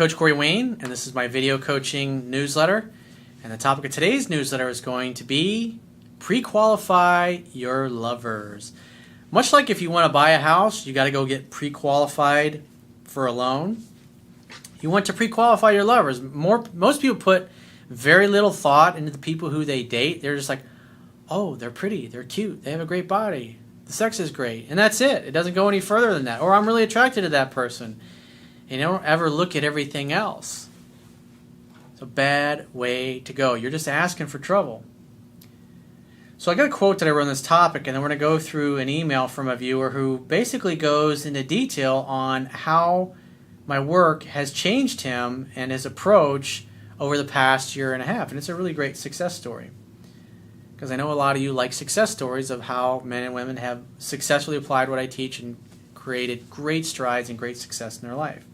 Coach Corey Wayne, and this is my video coaching newsletter. And the topic of today's newsletter is going to be pre-qualify your lovers. Much like if you want to buy a house, you got to go get pre-qualified for a loan. You want to pre-qualify your lovers. Most people put very little thought into the people who they date. They're just like, oh, they're pretty, they're cute, they have a great body, the sex is great, and that's it. It doesn't go any further than that. Or I'm really attracted to that person. And you don't ever look at everything else. It's a bad way to go. You're just asking for trouble. So I got a quote that I wrote on this topic, and then we're going to go through an email from a viewer who basically goes into detail on how my work has changed him and his approach over the past year and a half. And it's a really great success story. Because I know a lot of you like success stories of how men and women have successfully applied what I teach and created great strides and great success in their life.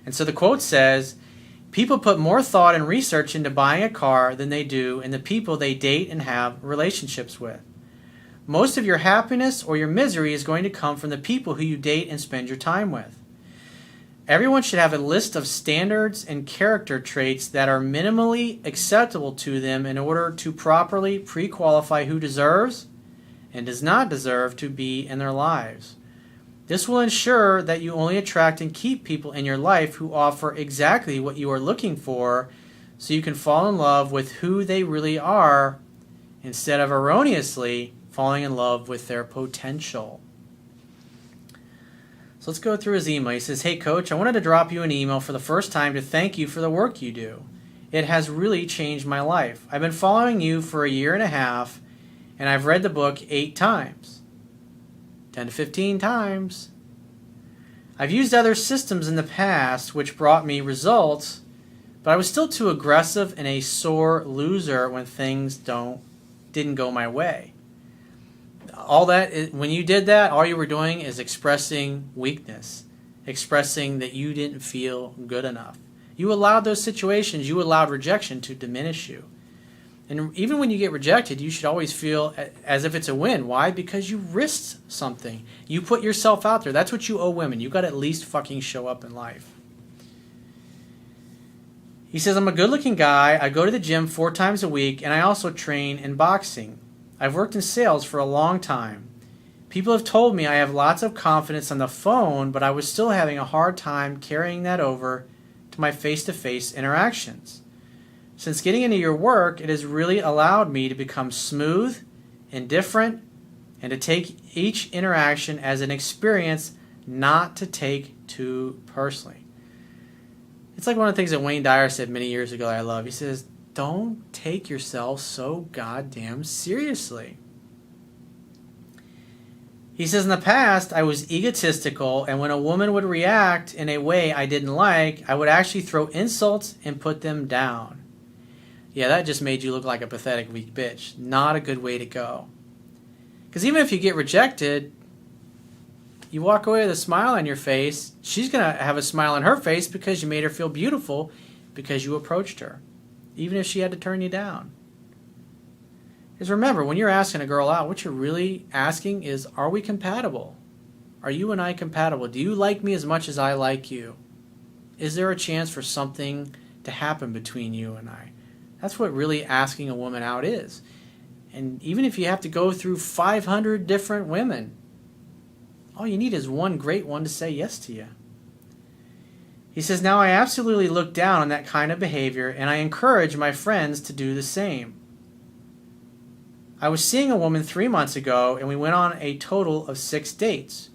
And so the quote says, people put more thought and research into buying a car than they do in the people they date and have relationships with. Most of your happiness or your misery is going to come from the people who you date and spend your time with. Everyone should have a list of standards and character traits that are minimally acceptable to them in order to properly pre-qualify who deserves and does not deserve to be in their lives. This will ensure that you only attract and keep people in your life who offer exactly what you are looking for, so you can fall in love with who they really are instead of erroneously falling in love with their potential. So let's go through his email. He says, hey coach, I wanted to drop you an email for the first time to thank you for the work you do. It has really changed my life. I've been following you for a year and a half, and I've read the book 8 times. 10 to 15 times. I've used other systems in the past which brought me results, but I was still too aggressive and a sore loser when things didn't go my way. When you did that, all you were doing is expressing weakness, expressing that you didn't feel good enough. You allowed those situations, you allowed rejection to diminish you. And even when you get rejected, you should always feel as if it's a win. Why? Because you risked something. You put yourself out there. That's what you owe women. You got to at least fucking show up in life. He says, I'm a good-looking guy. I go to the gym 4 times a week, and I also train in boxing. I've worked in sales for a long time. People have told me I have lots of confidence on the phone, but I was still having a hard time carrying that over to my face-to-face interactions. Since getting into your work, it has really allowed me to become smooth, indifferent, and to take each interaction as an experience not to take too personally. It's like one of the things that Wayne Dyer said many years ago that I love. He says, don't take yourself so goddamn seriously. He says, in the past, I was egotistical, and when a woman would react in a way I didn't like, I would actually throw insults and put them down. Yeah, that just made you look like a pathetic, weak bitch. Not a good way to go. Because even if you get rejected, you walk away with a smile on your face. She's going to have a smile on her face because you made her feel beautiful because you approached her, even if she had to turn you down. Because remember, when you're asking a girl out, what you're really asking is, are we compatible? Are you and I compatible? Do you like me as much as I like you? Is there a chance for something to happen between you and I? That's what really asking a woman out is. And even if you have to go through 500 different women, all you need is one great one to say yes to you. He says, now I absolutely look down on that kind of behavior, and I encourage my friends to do the same. I was seeing a woman 3 months ago, and we went on a total of 6 dates.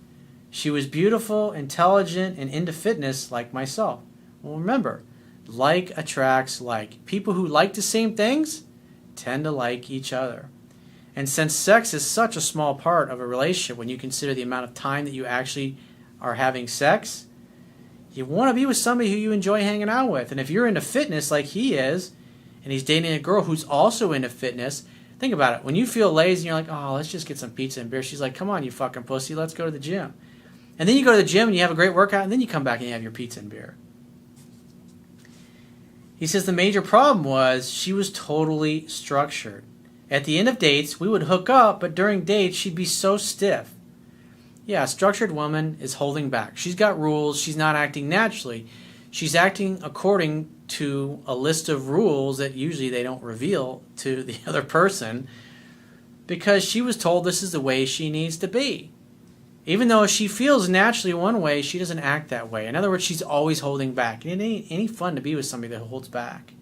She was beautiful, intelligent, and into fitness like myself. Well, remember, like attracts like. People who like the same things tend to like each other. And since sex is such a small part of a relationship, when you consider the amount of time that you actually are having sex, you want to be with somebody who you enjoy hanging out with. And if you're into fitness like he is, and he's dating a girl who's also into fitness, think about it. When you feel lazy and you're like, oh, let's just get some pizza and beer, she's like, come on, you fucking pussy, let's go to the gym. And then you go to the gym and you have a great workout, and then you come back and you have your pizza and beer. He says the major problem was she was totally structured. At the end of dates, we would hook up, but during dates, she'd be so stiff. Yeah, a structured woman is holding back. She's got rules. She's not acting naturally. she's acting according to a list of rules that usually they don't reveal to the other person because she was told this is the way she needs to be. Even though she feels naturally one way, she doesn't act that way. In other words, she's always holding back. And it ain't any fun to be with somebody that holds back.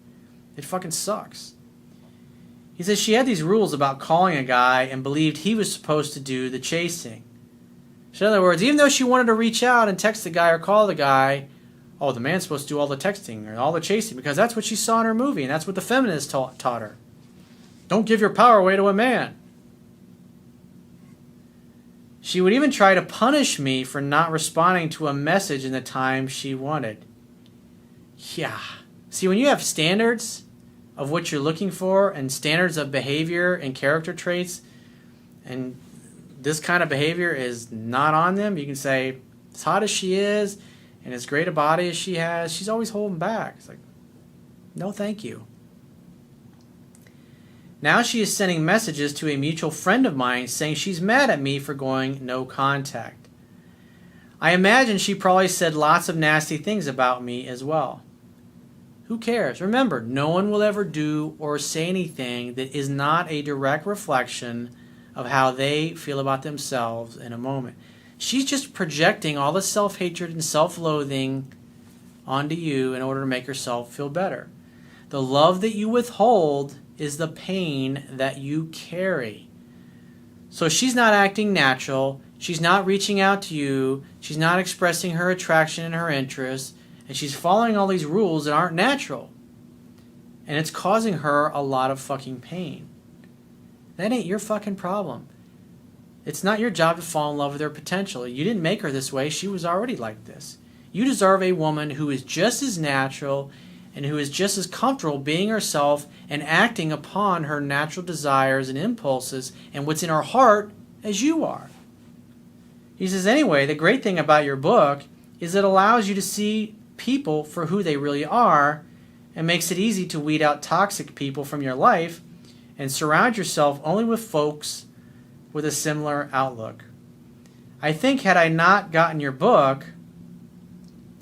It fucking sucks. He says she had these rules about calling a guy and believed he was supposed to do the chasing. So in other words, even though she wanted to reach out and text the guy or call the guy, oh, the man's supposed to do all the texting or all the chasing because that's what she saw in her movie and that's what the feminists taught her. Don't give your power away to a man. She would even try to punish me for not responding to a message in the time she wanted. Yeah. See, when you have standards of what you're looking for and standards of behavior and character traits, and this kind of behavior is not on them, you can say, as hot as she is and as great a body as she has, she's always holding back. It's like, no thank you. Now she is sending messages to a mutual friend of mine saying she's mad at me for going no contact. I imagine she probably said lots of nasty things about me as well. Who cares? Remember, no one will ever do or say anything that is not a direct reflection of how they feel about themselves in a moment. She's just projecting all the self-hatred and self-loathing onto you in order to make herself feel better. The love that you withhold is the pain that you carry. So she's not acting natural. She's not reaching out to you. She's not expressing her attraction and her interest. And she's following all these rules that aren't natural. And it's causing her a lot of fucking pain. That ain't your fucking problem. It's not your job to fall in love with her potential. You didn't make her this way. She was already like this. You deserve a woman who is just as natural and who is just as comfortable being herself and acting upon her natural desires and impulses and what's in her heart as you are. He says, anyway, the great thing about your book is it allows you to see people for who they really are and makes it easy to weed out toxic people from your life and surround yourself only with folks with a similar outlook. I think had I not gotten your book,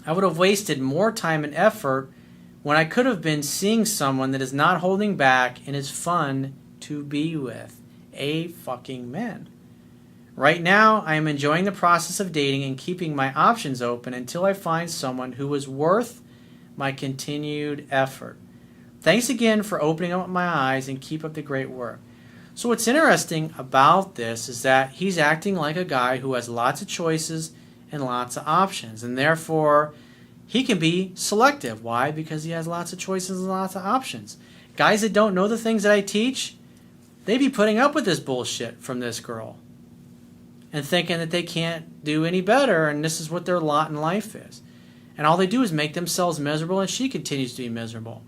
I would have wasted more time and effort when I could have been seeing someone that is not holding back and is fun to be with. A fucking man. Right now, I am enjoying the process of dating and keeping my options open until I find someone who is worth my continued effort. Thanks again for opening up my eyes and keep up the great work. So what's interesting about this is that he's acting like a guy who has lots of choices and lots of options, and therefore he can be selective. Why? Because he has lots of choices and lots of options. Guys that don't know the things that I teach, they be putting up with this bullshit from this girl and thinking that they can't do any better and this is what their lot in life is. And all they do is make themselves miserable and she continues to be miserable.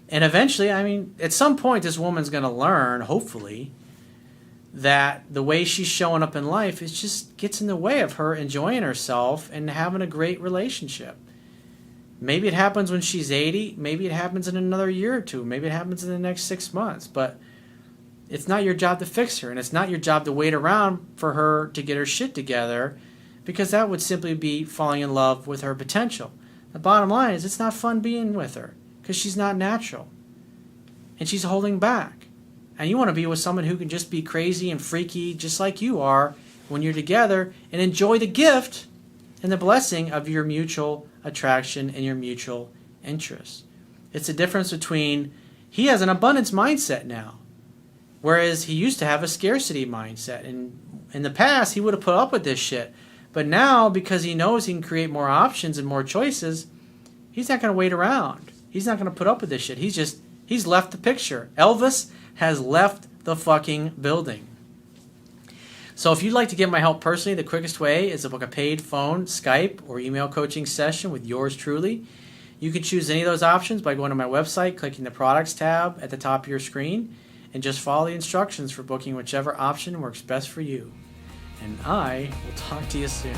And eventually, I mean, at some point this woman's going to learn, hopefully, that the way she's showing up in life is just gets in the way of her enjoying herself and having a great relationship. Maybe it happens when she's 80. Maybe it happens in another year or two. Maybe it happens in the next 6 months. But it's not your job to fix her. And it's not your job to wait around for her to get her shit together, because that would simply be falling in love with her potential. The bottom line is it's not fun being with her because she's not natural. And she's holding back. And you want to be with someone who can just be crazy and freaky just like you are when you're together and enjoy the gift and the blessing of your mutual attraction and your mutual interest. It's the difference between he has an abundance mindset now, whereas he used to have a scarcity mindset. And in the past, he would have put up with this shit. But now, because he knows he can create more options and more choices, he's not going to wait around. He's not going to put up with this shit. He's left the picture. Elvis has left the fucking building. So if you'd like to get my help personally, the quickest way is to book a paid phone, Skype, or email coaching session with yours truly. You can choose any of those options by going to my website, clicking the products tab at the top of your screen, and just follow the instructions for booking whichever option works best for you. And I will talk to you soon.